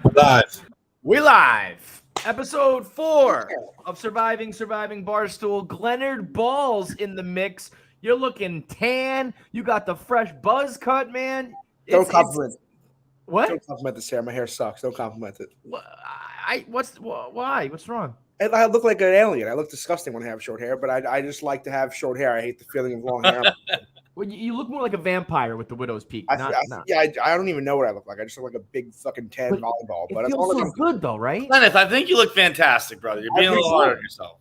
Live. We live. Episode 4 of Surviving Barstool. Glennard Balls in the mix. You're looking tan. You got the fresh buzz cut, man. Don't compliment. What? Don't compliment this hair. My hair sucks. Don't compliment it. Why? What's wrong? I look like an alien. I look disgusting when I have short hair, but I just like to have short hair. I hate the feeling of long hair. Well, you look more like a vampire with the widow's peak. I don't even know what I look like. I just look like a big fucking tan volleyball. But it feels so good, though, right? Kenneth, I think you look fantastic, brother. You're being a little hard on yourself.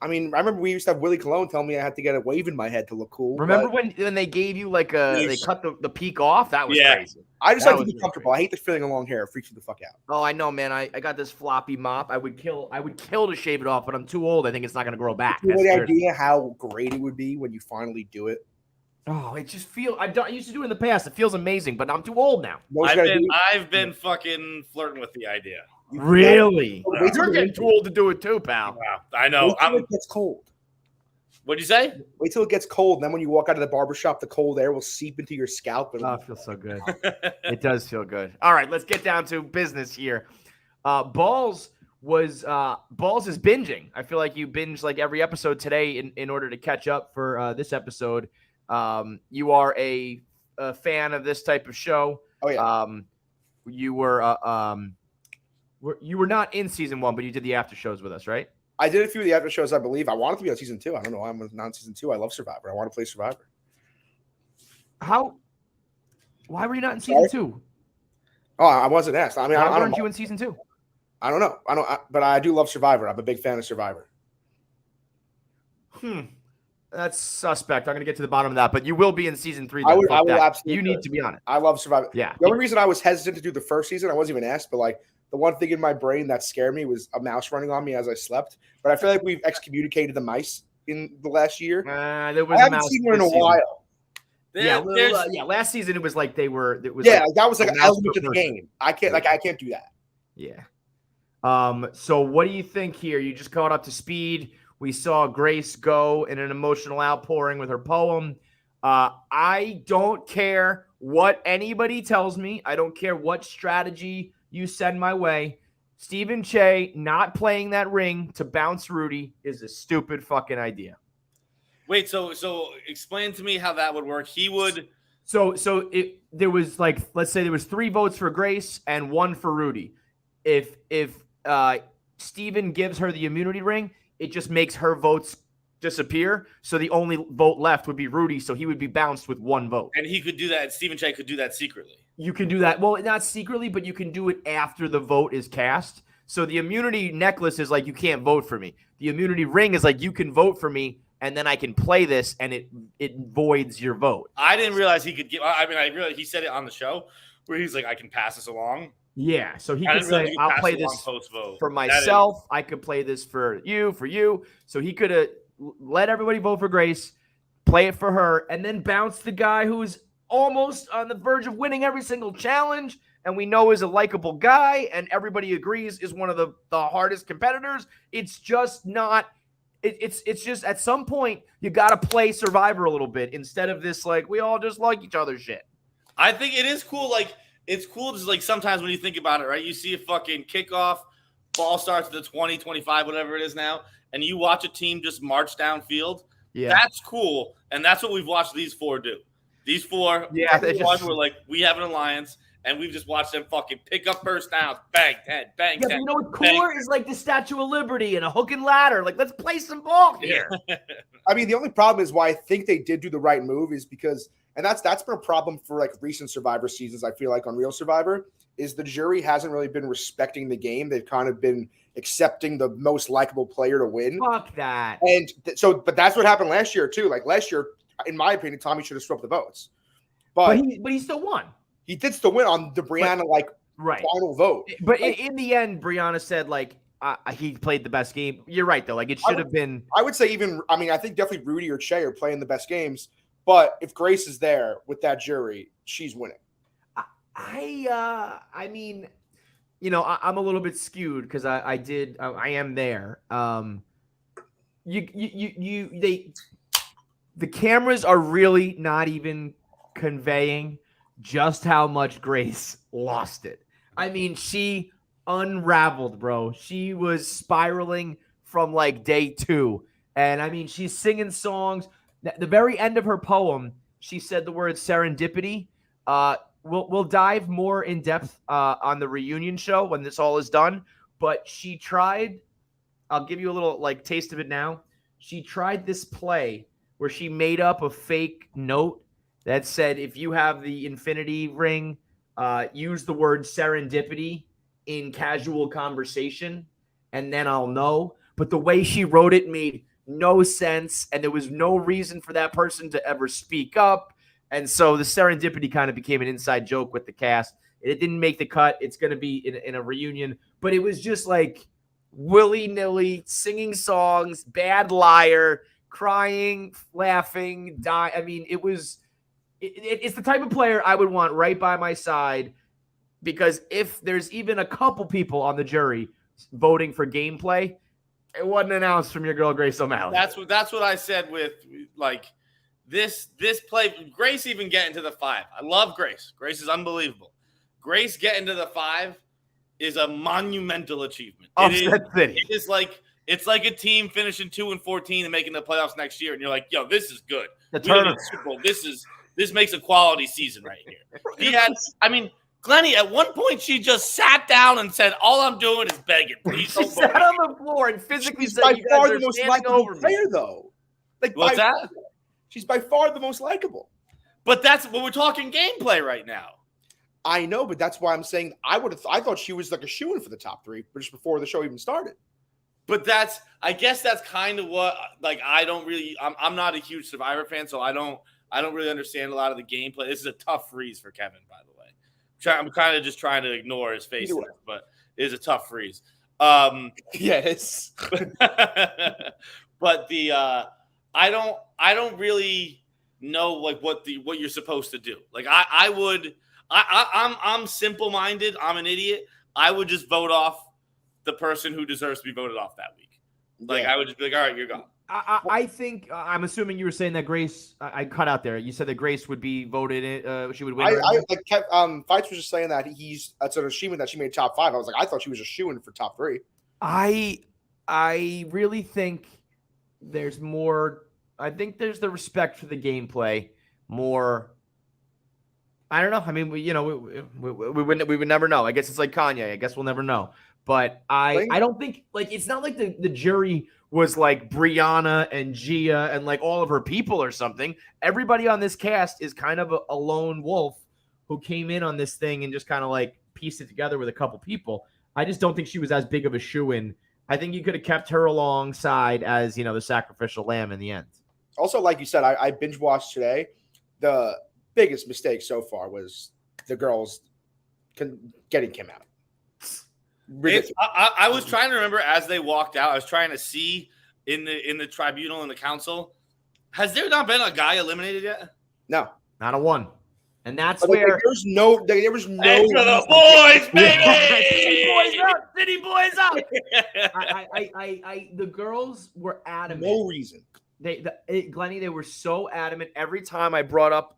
I mean, I remember we used to have Willie Colon tell me I had to get a wave in my head to look cool. Remember when they gave you like they cut the peak off? That was crazy. I just like to be comfortable. I hate the feeling of long hair. It freaks me the fuck out. Oh, I know, man. I got this floppy mop. I would kill to shave it off, but I'm too old. I think it's not going to grow back. You have any idea how great it would be when you finally do it? Oh, it just feels. I used to do it in the past. It feels amazing, but I'm too old now. I've been fucking flirting with the idea. Really? You're getting too old to do it too, pal. Wow, I know. Wait till it gets cold. What'd you say? Wait till it gets cold, and then when you walk out of the barbershop, the cold air will seep into your scalp. Oh, it feels so good. It does feel good. All right, let's get down to business here. Balls is binging. I feel like you binged like every episode today in order to catch up for this episode. You are a fan of this type of show. Oh yeah. You were not in season 1, but you did the after shows with us, right? I did a few of the after shows, I believe. I wanted to be on season 2. I don't know why I'm not on season 2. I love Survivor. I want to play Survivor. Why were you not in season 2? Oh, I wasn't asked. I mean, why weren't you in season 2? I don't know. But I do love Survivor. I'm a big fan of Survivor. That's suspect. I'm going to get to the bottom of that, but you will be in season 3. I will absolutely. You need to be on it. I love Survivor. Yeah. The only reason I was hesitant to do the first season, I wasn't even asked, but like the one thing in my brain that scared me was a mouse running on me as I slept. But I feel like we've excommunicated the mice in the last year. There was I haven't seen one in a while. Last season it was like they were. It was that was like an element of the game. I can't do that. Yeah. So what do you think here? You just caught up to speed. We saw Grace go in an emotional outpouring with her poem. I don't care what anybody tells me. I don't care what strategy you send my way. Stephen Che not playing that ring to bounce Rudy is a stupid fucking idea. Wait, so explain to me how that would work. He would. There was like, let's say there was 3 votes for Grace and 1 for Rudy. If Stephen gives her the immunity ring, it just makes her votes disappear. So the only vote left would be Rudy. So he would be bounced with 1 vote. And he could do that. Stephen Che could do that secretly. You can do that. Well, not secretly, but you can do it after the vote is cast. So the immunity necklace is like, you can't vote for me. The immunity ring is like, you can vote for me, and then I can play this, and it voids your vote. I didn't realize he could give. I realized he said it on the show where he's like, I can pass this along. Yeah, so he could say, I'll play this for myself. I could play this for you. So he could have let everybody vote for Grace, play it for her, and then bounce the guy who's almost on the verge of winning every single challenge, and we know is a likable guy, and everybody agrees is one of the hardest competitors. It's just not. It's just at some point you got to play Survivor a little bit instead of this like we all just like each other shit. I think it is cool. Like it's cool just like sometimes when you think about it, right? You see a fucking kickoff, ball starts at the 20, 25, whatever it is now, and you watch a team just march downfield. Yeah, that's cool, and that's what we've watched these 4 do. These 4, were like, we have an alliance, and we've just watched them fucking pick up first downs, bang, 10, bang, 10. Yeah, but you know what cooler is like the Statue of Liberty and a hook and ladder. Like, let's play some ball here. I mean, the only problem is why I think they did do the right move is because, and that's been a problem for like recent Survivor seasons, I feel like on Real Survivor, is the jury hasn't really been respecting the game. They've kind of been accepting the most likable player to win. Fuck that. And but that's what happened last year too. Like last year, in my opinion, Tommy should have swept the votes. But he still won. He did still win on the Brianna final vote. But in the end, Brianna said like he played the best game. You're right though. Like it should have been. I would say I think definitely Rudy or Che are playing the best games. But if Grace is there with that jury, she's winning. I mean, I'm a little bit skewed because I am there. The cameras are really not even conveying just how much Grace lost it. I mean, she unraveled, bro. She was spiraling from like day 2. And I mean, she's singing songs. At the very end of her poem, she said the word serendipity. We'll dive more in depth on the reunion show when this all is done. But she tried, I'll give you a little like taste of it now. She tried this play where she made up a fake note that said, if you have the infinity ring, use the word serendipity in casual conversation, and then I'll know. But the way she wrote it made no sense, and there was no reason for that person to ever speak up. And so the serendipity kind of became an inside joke with the cast. It didn't make the cut. It's going to be in a reunion. But it was just like willy-nilly, singing songs, bad liar, crying, laughing, die. I mean, it's the type of player I would want right by my side, because if there's even a couple people on the jury voting for gameplay, it wasn't announced from your girl Grace O'Malley. That's what I said with like this play. Grace even getting to the 5. I love Grace. Grace is unbelievable. Grace getting to the 5 is a monumental achievement. It's like a team finishing 2-14 and making the playoffs next year, and you're like, yo, this is good. This makes a quality season right here. Glennie, at one point, she just sat down and said, all I'm doing is begging. Please she sat on the floor and physically said, you guys are the most likable player, though. Like, what's that? She's by far the most likable. But we're talking gameplay right now. I know, but that's why I'm saying I thought she was like a shoo-in for the top 3 just before the show even started. But I guess that's kind of what, like, I'm not a huge Survivor fan, so I don't really understand a lot of the gameplay. This is a tough freeze for Kevin, by the way. I'm kind of just trying to ignore his face, but it is a tough freeze. Yes. But I don't really know like what you're supposed to do. Like I'm simple-minded. I'm an idiot. I would just vote off the person who deserves to be voted off that week. Like I would just be like, all right, you're gone. I think I'm assuming you were saying that Grace. I cut out there. You said that Grace would be voted in. She would win. Fights was just saying that that's an achievement that she made top 5. I was like, I thought she was a shoo-in for top 3. I really think there's more. I think there's the respect for the gameplay more. I don't know. I mean, we would never know. I guess it's like Kanye. I guess we'll never know. But I don't think like it's not like the jury was like Brianna and Gia and like all of her people or something. Everybody on this cast is kind of a lone wolf who came in on this thing and just kind of like pieced it together with a couple people. I just don't think she was as big of a shoo-in. I think you could have kept her alongside as, the sacrificial lamb in the end. Also, like you said, I binge watched today. The biggest mistake so far was the girls getting Kim out. I was trying to remember as they walked out. I was trying to see in the tribunal in the council. Has there not been a guy eliminated yet? No, not a one. And that's where there was no. For the boys, baby. City boys up. The girls were adamant. No reason. Glennie, they were so adamant. Every time I brought up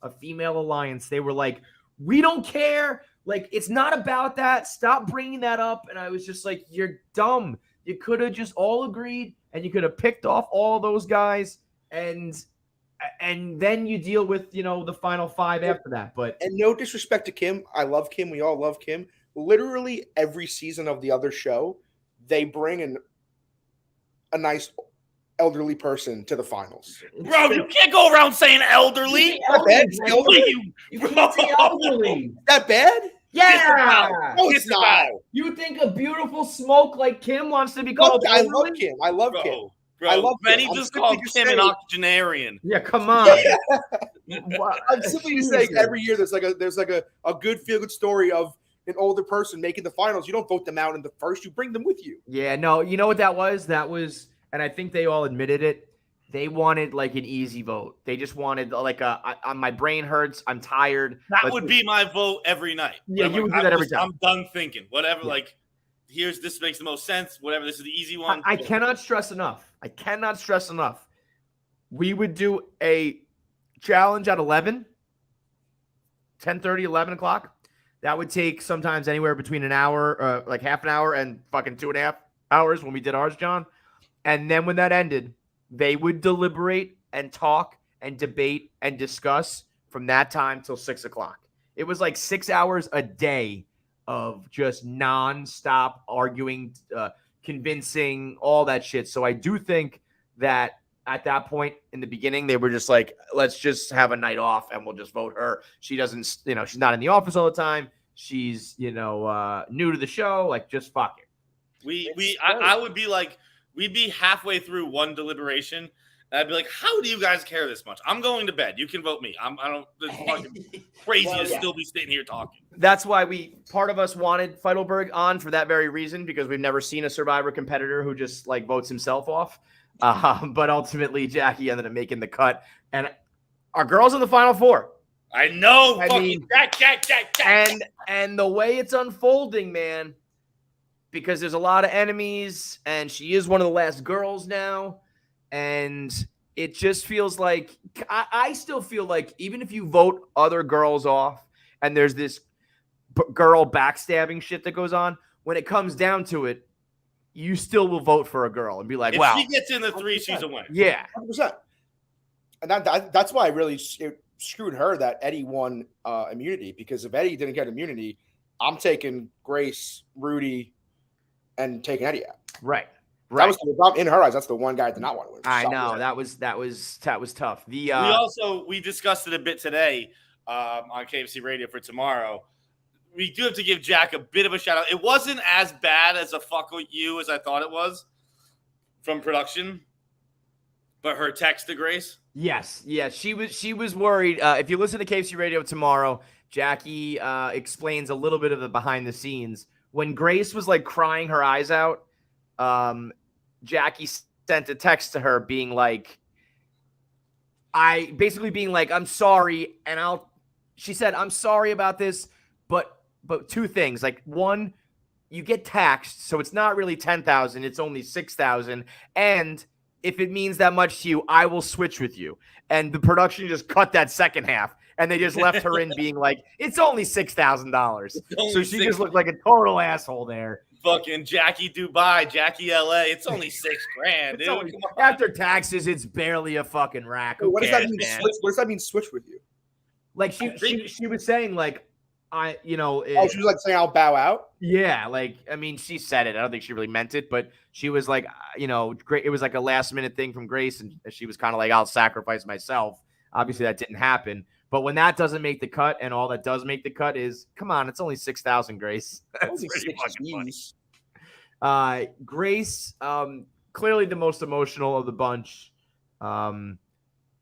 a female alliance, they were like, "We don't care. Like, it's not about that. Stop bringing that up." And I was just like, you're dumb. You could have just all agreed, and you could have picked off all those guys, and then you deal with, the final 5 after that. But and no disrespect to Kim. I love Kim. We all love Kim. Literally every season of the other show, they bring in a nice elderly person to the finals. Bro, you can't go around saying elderly. That bad? You can't say elderly. That bad? Yeah. No, it's not. You think a beautiful smoke like Kim wants to be called elderly? I love Kim. Bro, I love many just called Kim an octogenarian. Yeah, come on. I'm simply saying every year there's like a good feel-good story of an older person making the finals. You don't vote them out in the first. You bring them with you. Yeah, no. You know what that was? That was, and I think they all admitted it. They wanted like an easy vote. They just wanted like my brain hurts. I'm tired. That would be my vote every night. Yeah, you would do that every time. I'm done thinking. Whatever, like, this makes the most sense. Whatever, this is the easy one. I cannot stress enough. We would do a challenge at 10:30, 11 o'clock. That would take sometimes anywhere between an hour, like half an hour and fucking 2.5 hours when we did ours, John. And then when that ended, they would deliberate and talk and debate and discuss from that time till 6 o'clock. It was like 6 hours a day of just nonstop arguing, convincing, all that shit. So I do think that at that point in the beginning, they were just like, let's just have a night off and we'll just vote her. She doesn't, she's not in the office all the time. She's, new to the show. Like, just fuck it. I would be like, we'd be halfway through one deliberation. And I'd be like, how do you guys care this much? I'm going to bed. You can vote me. It's fucking crazy to still be sitting here talking. That's why part of us wanted Feitelberg on for that very reason, because we've never seen a Survivor competitor who just like votes himself off. But ultimately, Jackie ended up making the cut. And our girls in the Final Four. I know. Jack. And the way it's unfolding, man, because there's a lot of enemies, and she is one of the last girls now. And it just feels like I still feel like even if you vote other girls off and there's this girl backstabbing shit that goes on, when it comes down to it, you still will vote for a girl and be like, wow. If she gets in the 3, 100%. She's a winner. Yeah. 100%. And that's why I really screwed her that Eddie won immunity, because if Eddie didn't get immunity, I'm taking Grace, Rudy, and taking Eddie out. Right. That was in her eyes. That's the one guy I did not want to win. I know that was tough. We discussed it a bit today on KFC Radio for tomorrow. We do have to give Jack a bit of a shout out. It wasn't as bad as a fuck with you as I thought it was from production, but her text to Grace. Yes, she was worried. If you listen to KFC Radio tomorrow, Jackie explains a little bit of the behind the scenes. When Grace was like crying her eyes out, Jackie sent a text to her being like, I'm sorry. And she said, I'm sorry about this, but two things. Like, one, you get taxed, so it's not really 10,000, it's only 6,000. And if it means that much to you, I will switch with you. And the production just cut that second half, and they just left her in being like, it's only $6,000. So she just looked like a total asshole there. Fucking Jackie Dubai, Jackie LA. It's only $6,000, dude. After taxes, it's barely a fucking rack. What does that mean? What does that mean? Switch with you? Like she was saying, like, she was like saying I'll bow out. Yeah, like, I mean, she said it. I don't think she really meant it, but she was like, great. It was like a last minute thing from Grace, and she was kind of like, I'll sacrifice myself. Obviously, that didn't happen. But when that doesn't make the cut, and all that does make the cut is, come on, it's only 6,000, Grace. That's pretty fucking funny. Grace, clearly the most emotional of the bunch.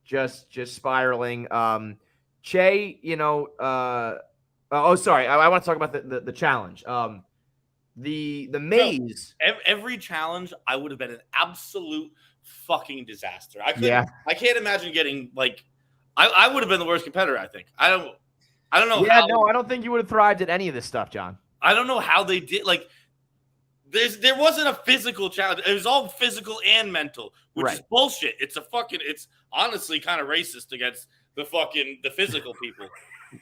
Just spiraling. Che, sorry. I want to talk about the challenge. The maze. Every challenge, I would have been an absolute fucking disaster. I can't imagine getting like. I would have been the worst competitor, I think. I don't know. Yeah, no, I don't think you would have thrived at any of this stuff, John. I don't know how they did. Like, there wasn't a physical challenge. It was all physical and mental, which is bullshit. It's honestly kind of racist against the physical people.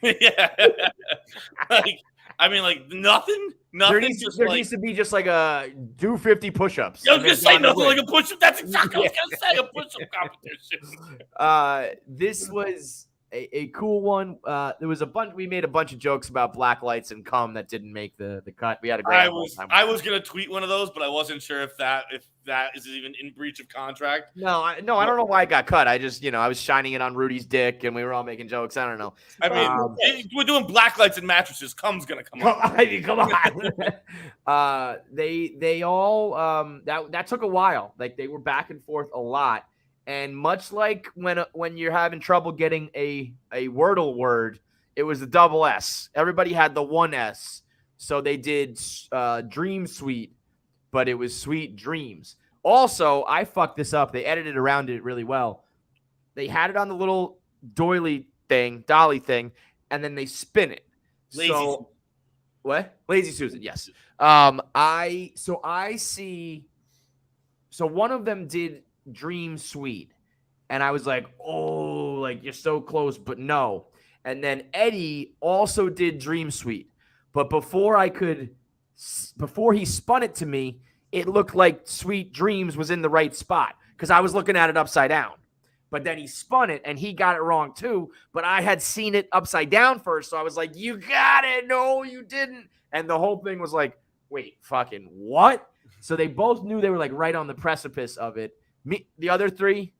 Yeah. Nothing. There needs to be just like a do 50 push-ups. I was gonna say nothing like a push-up. That's exactly what I was gonna say. A push-up competition. This was a cool one. There was we made a bunch of jokes about black lights and cum that didn't make the cut. We had a great time. I was gonna tweet one of those, but I wasn't sure if that is even in breach of contract. No, I don't know why it got cut. I just, I was shining it on Rudy's dick, and we were all making jokes. I don't know. I mean, we're doing black lights and mattresses. Cum's gonna come on. I mean, come on. They all that took a while. Like, they were back and forth a lot. And much like when you're having trouble getting a Wordle word, it was the double S. Everybody had the one S. So they did Dream Suite, but it was Sweet Dreams. Also, I fucked this up. They edited around it really well. They had it on the little dolly thing, and then they spin it. What? Lazy Susan, yes. I see. So one of them did Dream Suite, and I was like, oh, like, you're so close, but no. And then Eddie also did Dream Suite, But before he spun it to me, it looked like Sweet Dreams was in the right spot because I was looking at it upside down. But then he spun it and he got it wrong too. But I had seen it upside down first. So I was like, you got it. No, you didn't. And the whole thing was like, wait, fucking what? So they both knew they were like right on the precipice of it. The other three,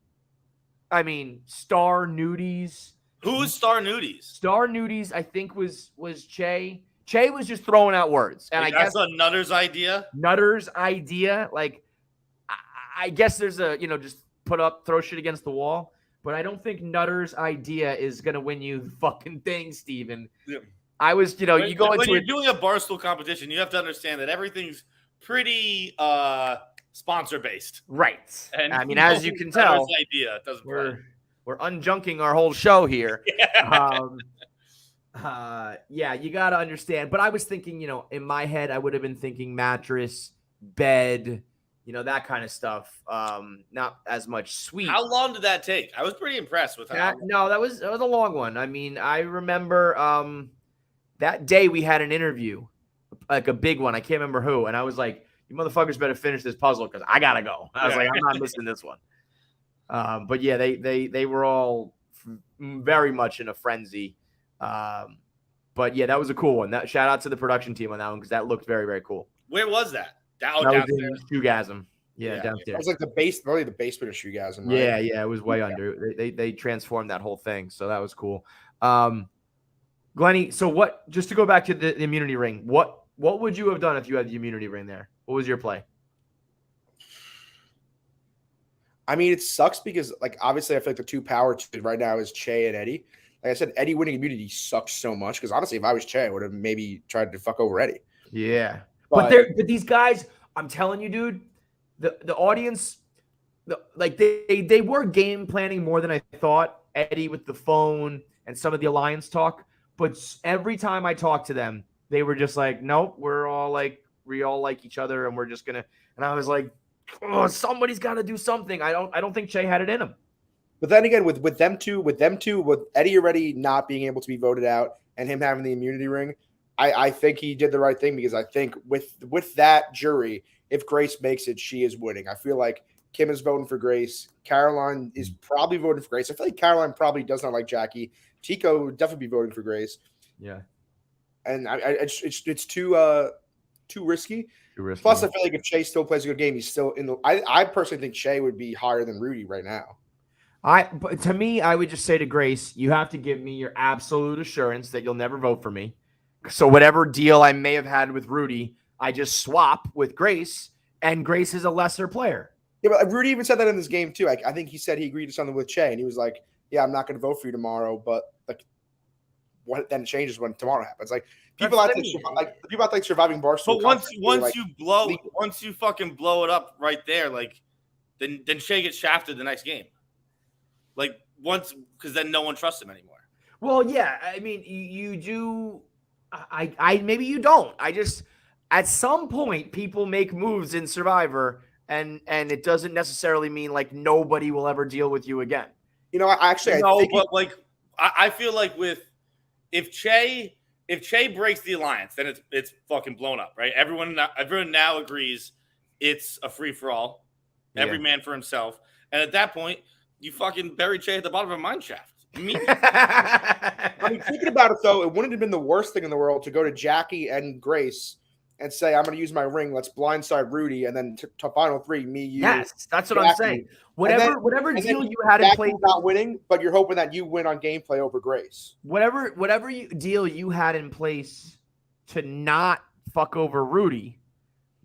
I mean, Star Nudies. Who's Star Nudies? Star Nudies, I think, was Che. Che was just throwing out words. And I guess that's a Nutter's idea. Nutter's idea. Like, I guess there's just throw shit against the wall. But I don't think Nutter's idea is going to win you the fucking thing, Steven. Yeah. I was, you go into when you're doing a Barstool competition, you have to understand that everything's pretty sponsor based. Right. And I mean, as you can tell, idea doesn't we're unjunking our whole show here. Yeah, you got to understand. But I was thinking, in my head, I would have been thinking mattress, bed, that kind of stuff. Not as much sweet. How long did that take? I was pretty impressed with how. No, that was a long one. I mean, I remember that day we had an interview, like a big one. I can't remember who. And I was like, you motherfuckers better finish this puzzle because I got to go. I was like, I'm not missing this one. But yeah, they were all very much in a frenzy. But yeah, that was a cool one. Shout out to the production team on that one because that looked very, very cool. Where was that? Downstairs. Was in Shoegasm. Yeah, downstairs. It was like really the basement of Shoegasm. Right? Yeah, it was way under. They transformed that whole thing, so that was cool. Glenny, so what? Just to go back to the immunity ring, what would you have done if you had the immunity ring there? What was your play? I mean, it sucks because, like, obviously, I feel like the two power right now is Che and Eddie. Like I said, Eddie winning immunity sucks so much because, honestly, if I was Che, I would have maybe tried to fuck over Eddie. Yeah. But these guys, I'm telling you, dude, the audience, they were game planning more than I thought. Eddie with the phone and some of the alliance talk. But every time I talked to them, they were just like, nope, we all like each other and we're just going to. And I was like, oh, somebody's got to do something. I don't think Che had it in him. But then again, with them two, with Eddie already not being able to be voted out and him having the immunity ring, I think he did the right thing because I think with that jury, if Grace makes it, she is winning. I feel like Kim is voting for Grace. Caroline is probably voting for Grace. I feel like Caroline probably does not like Jackie. Tico would definitely be voting for Grace. Yeah. And it's too risky. Plus, I feel like if Che still plays a good game, he's still in the. I personally think Che would be higher than Rudy right now. But to me, I would just say to Grace, you have to give me your absolute assurance that you'll never vote for me. So whatever deal I may have had with Rudy, I just swap with Grace, and Grace is a lesser player. Yeah, but Rudy even said that in this game too. I think he said he agreed to something with Che, and he was like, "Yeah, I'm not going to vote for you tomorrow." But like, what then changes when tomorrow happens? Like people out like Surviving Barstool. But once you fucking blow it up right there, like then Che gets shafted the next game. Like once, because then no one trusts him anymore. Well, yeah, I mean, you do. I maybe you don't. I just at some point people make moves in Survivor, and it doesn't necessarily mean like nobody will ever deal with you again. I feel like if Che breaks the alliance, then it's fucking blown up, right? Everyone now agrees it's a free for all, every man for himself, and at that point, you fucking bury Che at the bottom of a mine shaft. I mean, thinking about it though, it wouldn't have been the worst thing in the world to go to Jackie and Grace and say, "I'm going to use my ring. Let's blindside Rudy," and then to final three, me, you. Yes, that's what I'm saying. Whatever deal you had in place, not winning, but you're hoping that you win on gameplay over Grace. Whatever deal you had in place to not fuck over Rudy,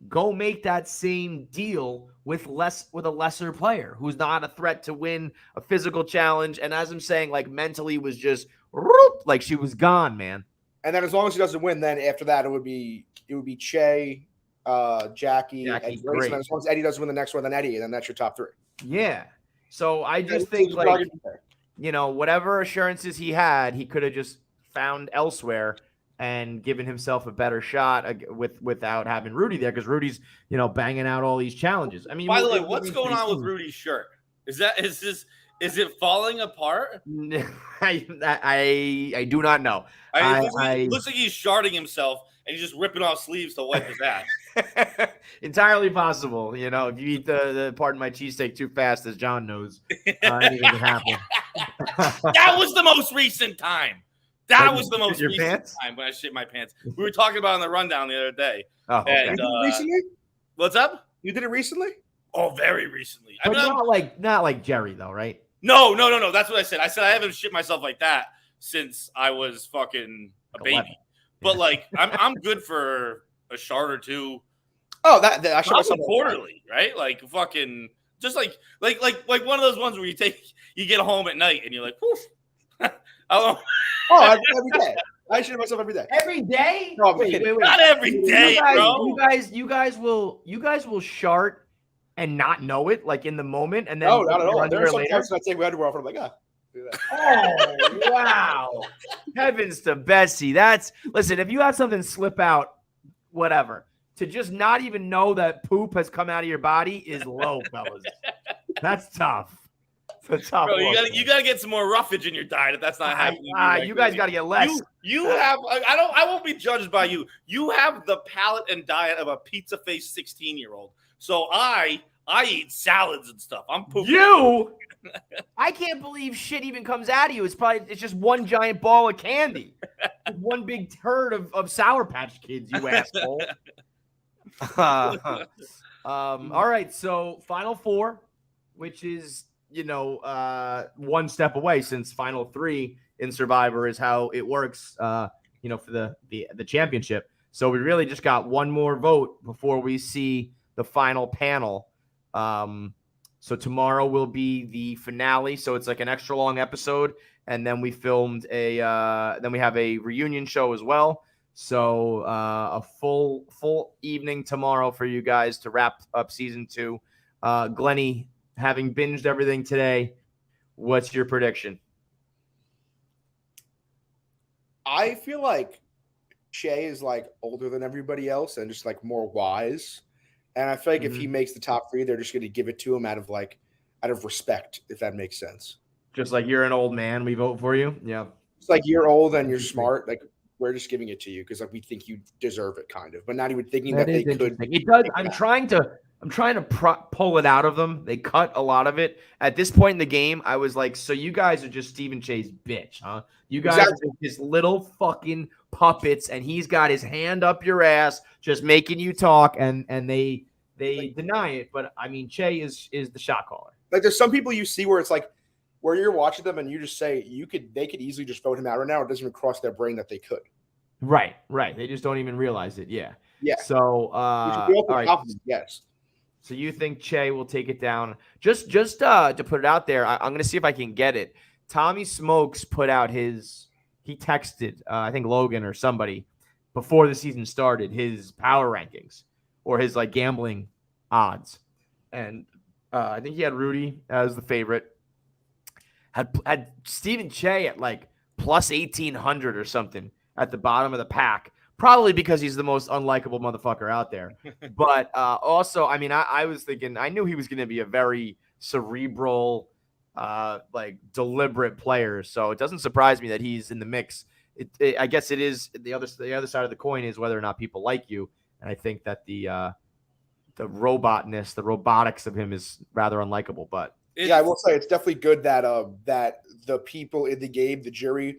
go make that same deal with a lesser player who's not a threat to win a physical challenge. And as I'm saying, like mentally was just like she was gone, man. And then as long as he doesn't win, then after that it would be Che, Jackie and Grace. And then as long as Eddie doesn't win the next one, then Eddie, and then that's your top three. Yeah. So I just think like whatever assurances he had, he could have just found elsewhere and given himself a better shot without having Rudy there, because Rudy's, banging out all these challenges. I mean, by the way, what's going on with Rudy's shirt? Is it falling apart? I do not know. It looks like he's sharding himself, and he's just ripping off sleeves to wipe his ass. Entirely possible. You know, if you eat the pardon my cheesesteak too fast, as John knows, anything can happen. That was the most recent time. That was the most recent time when I shit my pants. We were talking about it on the rundown the other day. Oh, okay. And, recently? What's up? You did it recently? Oh, very recently. But not like Jerry though, right? No. That's what I said. I said I haven't shit myself like that since I was fucking a baby. 11. But like, I'm good for a shard or two. Oh, that I should myself quarterly, right? Like fucking, just like one of those ones where you get home at night and you're like, woof. Every day. I shit myself every day. Every day? No, wait. Not every day, bro. You guys will shart and not know it, like in the moment, and then no, not at all. There are some times I take my underwear off and I'm like, do that. Oh wow! Heavens to Betsy. Listen. If you have something slip out, whatever, to just not even know that poop has come out of your body is low, fellas. That's tough. It's a tough. Bro, you gotta get some more roughage in your diet if that's not happening. You guys gotta get less. You have. I won't be judged by you. You have the palate and diet of a pizza face 16-year-old. So I eat salads and stuff. I'm pooping. I can't believe shit even comes out of you. It's just one giant ball of candy. One big turd of Sour Patch Kids, you asshole. All right, so Final Four, which is, one step away, since Final 3 in Survivor is how it works, for the championship. So we really just got one more vote before we see the final panel. So tomorrow will be the finale. So it's like an extra long episode. And then we filmed then we have a reunion show as well. So a full evening tomorrow for you guys to wrap up season 2. Glennie, having binged everything today, what's your prediction? I feel like Shay is like older than everybody else and just like more wise. And I feel like if he makes the top 3, they're just going to give it to him out of respect, if that makes sense. Just like you're an old man, we vote for you. Yeah. It's like you're old and you're smart. Like we're just giving it to you because like we think you deserve it, kind of. But not even thinking that they could. It does. I'm trying to pull it out of them. They cut a lot of it. At this point in the game, I was like, so you guys are just Stephen Che's bitch, huh? You guys are just little fucking puppets, and he's got his hand up your ass, just making you talk, and they deny it. But I mean, Che is the shot caller. Like there's some people you see where it's like where you're watching them and you just say they could easily just vote him out right now. It doesn't even cross their brain that they could. Right. They just don't even realize it. Yeah. So all right. Yes. So you think Che will take it down? Just to put it out there, I'm going to see if I can get it. Tommy Smokes put out he texted, I think Logan or somebody before the season started, his power rankings or his like gambling odds. And I think he had Rudy as the favorite. Had Stephen Che at like plus 1,800 or something at the bottom of the pack. Probably because he's the most unlikable motherfucker out there. But also, I mean, I was thinking, I knew he was going to be a very cerebral, like deliberate player. So it doesn't surprise me that he's in the mix. I guess it is the other side of the coin is whether or not people like you. And I think that the robotics of him is rather unlikable. But I will say it's definitely good that that the people in the game, the jury,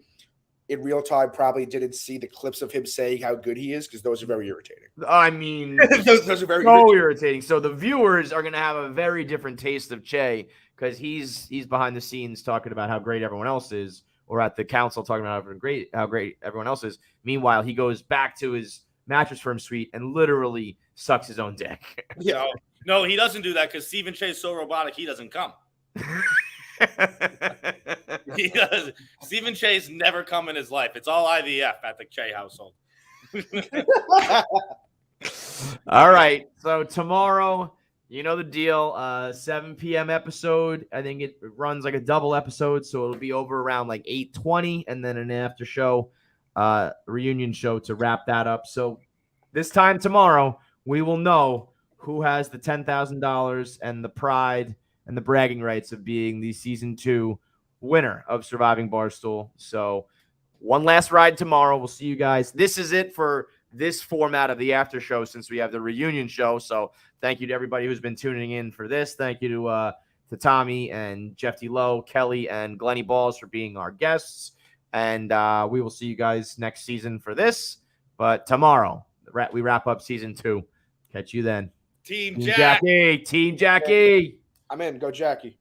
in real time probably didn't see the clips of him saying how good he is because those are very irritating. I mean, those are very irritating. So the viewers are going to have a very different taste of Che because he's behind the scenes talking about how great everyone else is, or at the council talking about how great everyone else is. Meanwhile, he goes back to his Mattress Firm suite and literally sucks his own dick. Yeah. No, he doesn't do that because Stephen Che is so robotic he doesn't come. He does. Stephen Che's never come in his life. It's all IVF at the Che household. All right. So tomorrow, you know the deal. 7 p.m. episode. I think it runs like a double episode, so it'll be over around like 8:20, and then an after show, reunion show to wrap that up. So this time tomorrow, we will know who has the $10,000 and the pride and the bragging rights of being the season 2 winner of Surviving Barstool. So one last ride tomorrow. We'll see you guys. This is it for this format of the after show since we have the reunion show. So thank you to everybody who's been tuning in for this. Thank you to Tommy and Jeff D. Lowe, Kelly, and Glennie Balls for being our guests. And we will see you guys next season for this. But tomorrow, we wrap up season 2. Catch you then. Team Jackie. Team Jackie. I'm in. Go Jackie.